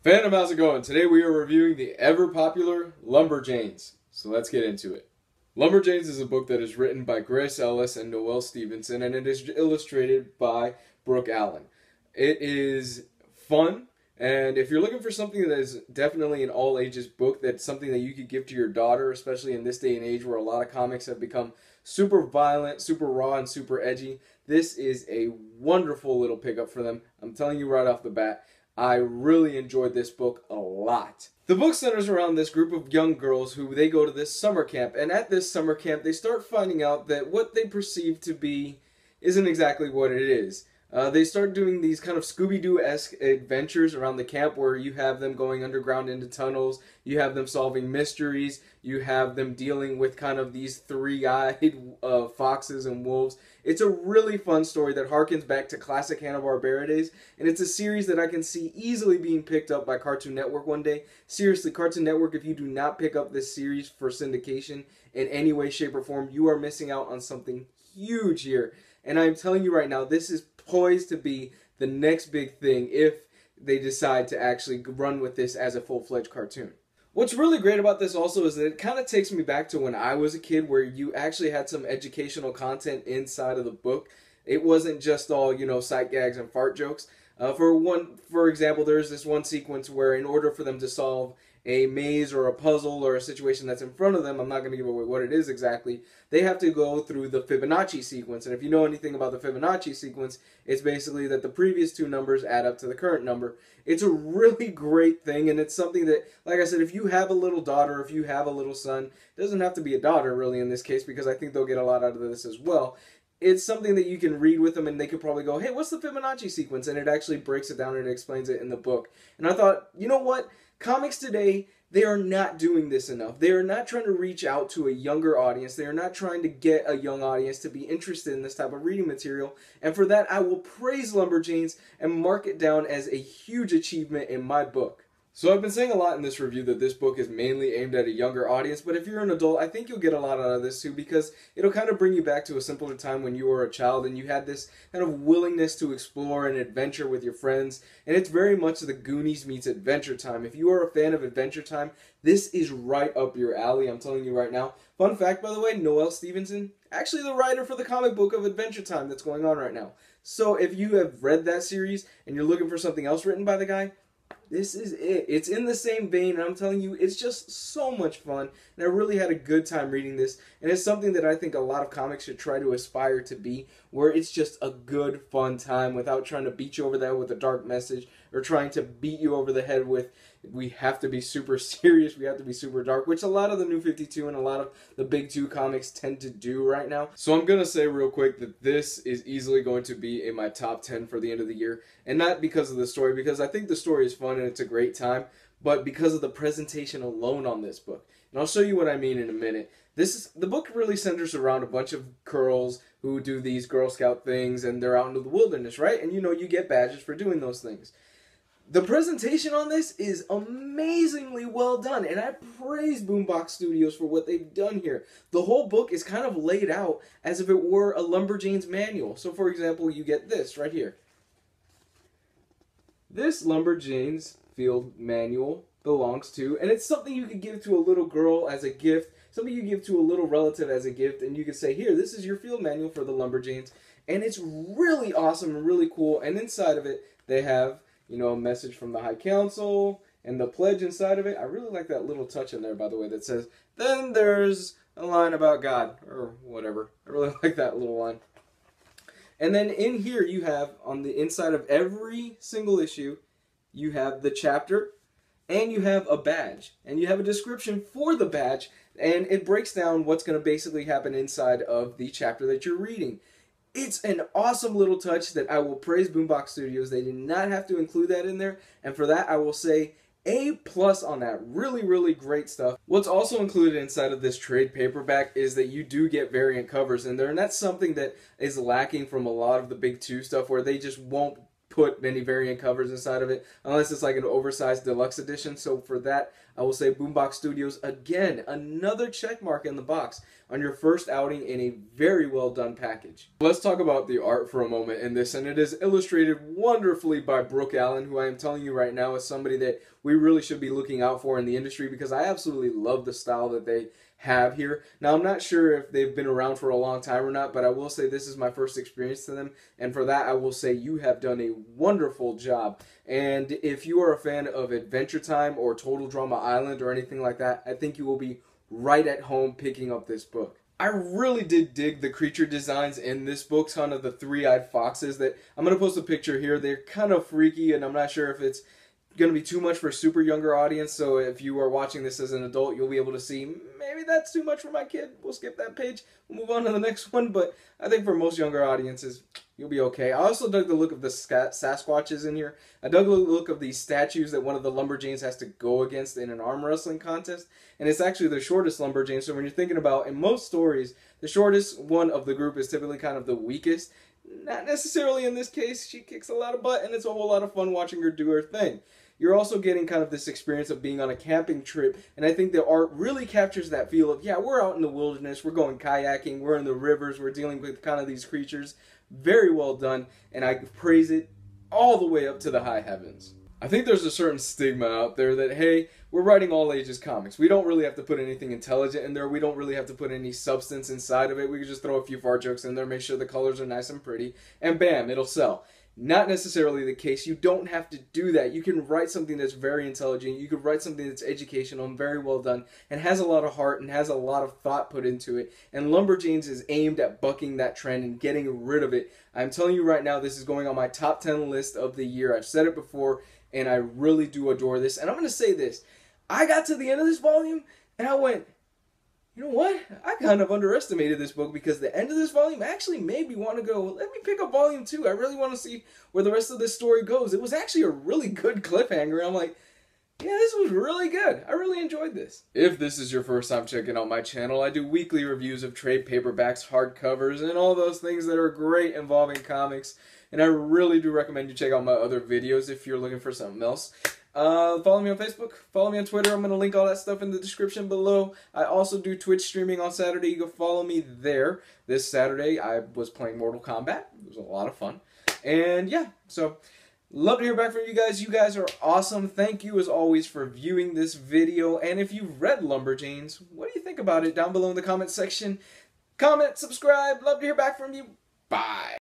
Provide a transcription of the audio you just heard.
Fandom, how's it going? Today we are reviewing the ever-popular Lumberjanes. So let's get into it. Lumberjanes is a book that is written by Grace Ellis and Noelle Stevenson, and it is illustrated by Brooke Allen. It is fun, and if you're looking for something that is definitely an all-ages book, that's something that you could give to your daughter, especially in this day and age where a lot of comics have become super violent, super raw, and super edgy, this is a wonderful little pickup for them. I'm telling you right off the bat. I really enjoyed this book a lot. The book centers around this group of young girls who they go to this summer camp, and at this summer camp they start finding out that what they perceive to be isn't exactly what it is. They start doing these kind of Scooby-Doo-esque adventures around the camp where you have them going underground into tunnels, you have them solving mysteries, you have them dealing with kind of these three-eyed foxes and wolves. It's a really fun story that harkens back to classic Hanna-Barbera days, and it's a series that I can see easily being picked up by Cartoon Network one day. Seriously, Cartoon Network, if you do not pick up this series for syndication in any way, shape, or form, you are missing out on something huge here. And I'm telling you right now, this is poised to be the next big thing if they decide to actually run with this as a full-fledged cartoon. What's really great about this also is that it kind of takes me back to when I was a kid, where you actually had some educational content inside of the book. It wasn't just all, sight gags and fart jokes. For example, there's this one sequence where in order for them to solve a maze or a puzzle or a situation that's in front of them, I'm not going to give away what it is exactly, they have to go through the Fibonacci sequence. And if you know anything about the Fibonacci sequence, it's basically that the previous two numbers add up to the current number. It's a really great thing, and it's something that, like I said, if you have a little daughter, if you have a little son, it doesn't have to be a daughter really in this case, because I think they'll get a lot out of this as well. It's something that you can read with them, and they could probably go, hey, what's the Fibonacci sequence? And it actually breaks it down and it explains it in the book. And I thought, you know what? Comics today, they are not doing this enough. They are not trying to reach out to a younger audience. They are not trying to get a young audience to be interested in this type of reading material. And for that, I will praise Lumberjanes and mark it down as a huge achievement in my book. So I've been saying a lot in this review that this book is mainly aimed at a younger audience, but if you're an adult, I think you'll get a lot out of this too, because it'll kind of bring you back to a simpler time when you were a child and you had this kind of willingness to explore and adventure with your friends, and it's very much the Goonies meets Adventure Time. If you are a fan of Adventure Time, this is right up your alley, I'm telling you right now. Fun fact, by the way, Noelle Stevenson, actually the writer for the comic book of Adventure Time that's going on right now. So if you have read that series and you're looking for something else written by the guy, this is it. It's in the same vein, and I'm telling you, it's just so much fun, and I really had a good time reading this, and it's something that I think a lot of comics should try to aspire to be, where it's just a good, fun time without trying to beat you over the head with a dark message, or trying to beat you over the head with, we have to be super serious, we have to be super dark, which a lot of the New 52 and a lot of the Big Two comics tend to do right now. So I'm going to say real quick that this is easily going to be in my top 10 for the end of the year, and not because of the story, because I think the story is fun and it's a great time, but because of the presentation alone on this book. And I'll show you what I mean in a minute. The book really centers around a bunch of girls who do these Girl Scout things, and they're out into the wilderness, right? And you get badges for doing those things. The presentation on this is amazingly well done, and I praise Boombox Studios for what they've done here. The whole book is kind of laid out as if it were a Lumberjanes manual. So, for example, you get this right here. This Lumberjanes field manual belongs to, and it's something you could give to a little girl as a gift, something you give to a little relative as a gift, and you could say, here, this is your field manual for the Lumberjanes, and it's really awesome and really cool, and inside of it, they have a message from the High Council, and the pledge inside of it. I really like that little touch in there, by the way, that says, then there's a line about God, or whatever. I really like that little line. And then in here you have, on the inside of every single issue, you have the chapter, and you have a badge, and you have a description for the badge, and it breaks down what's going to basically happen inside of the chapter that you're reading. It's an awesome little touch that I will praise Boombox Studios. They did not have to include that in there, and for that I will say A+ on that. Really, really great stuff. What's also included inside of this trade paperback is that you do get variant covers in there, and that's something that is lacking from a lot of the Big Two stuff, where they just won't put many variant covers inside of it unless it's like an oversized deluxe edition. So for that, I will say Boombox Studios, again, another check mark in the box on your first outing in a very well done package. Let's talk about the art for a moment in this, and it is illustrated wonderfully by Brooke Allen, who I am telling you right now is somebody that we really should be looking out for in the industry, because I absolutely love the style that they have here. Now, I'm not sure if they've been around for a long time or not, but I will say this is my first experience to them, and for that I will say you have done a wonderful job. And if you are a fan of Adventure Time or Total Drama Island or anything like that, I think you will be right at home picking up this book. I really did dig the creature designs in this book, kind of the three-eyed foxes that I'm going to post a picture here. They're kind of freaky, and I'm not sure if it's going to be too much for a super younger audience, so if you are watching this as an adult, you'll be able to see, maybe that's too much for my kid. We'll skip that page. We'll move on to the next one, but I think for most younger audiences, you'll be okay. I also dug the look of the Sasquatches in here. I dug the look of these statues that one of the Lumberjanes has to go against in an arm wrestling contest, and it's actually the shortest Lumberjane, so when you're thinking about, in most stories, the shortest one of the group is typically kind of the weakest. Not necessarily in this case. She kicks a lot of butt, and it's a whole lot of fun watching her do her thing. You're also getting kind of this experience of being on a camping trip, and I think the art really captures that feel of, yeah, we're out in the wilderness, we're going kayaking, we're in the rivers, we're dealing with kind of these creatures. Very well done, and I praise it all the way up to the high heavens. I think there's a certain stigma out there that, hey, we're writing all ages comics. We don't really have to put anything intelligent in there. We don't really have to put any substance inside of it. We can just throw a few fart jokes in there, make sure the colors are nice and pretty, and bam, it'll sell. Not necessarily the case. You don't have to do that. You can write something that's very intelligent. You could write something that's educational and very well done and has a lot of heart and has a lot of thought put into it. And Lumberjanes is aimed at bucking that trend and getting rid of it. I'm telling you right now, this is going on my top 10 list of the year. I've said it before, and I really do adore this. And I'm going to say this. I got to the end of this volume, and I went, you know what? I kind of underestimated this book, because the end of this volume actually made me want to go, let me pick up volume 2. I really want to see where the rest of this story goes. It was actually a really good cliffhanger. I'm like, yeah, this was really good. I really enjoyed this. If this is your first time checking out my channel, I do weekly reviews of trade paperbacks, hardcovers, and all those things that are great involving comics. And I really do recommend you check out my other videos if you're looking for something else. Follow me on Facebook, follow me on Twitter. I'm going to link all that stuff in the description below. I also do Twitch streaming on Saturday. You can follow me there. This Saturday, I was playing Mortal Kombat. It was a lot of fun. And yeah, so love to hear back from you guys. You guys are awesome. Thank you, as always, for viewing this video. And if you've read Lumberjanes, what do you think about it? Down below in the comment section. Comment, subscribe. Love to hear back from you. Bye.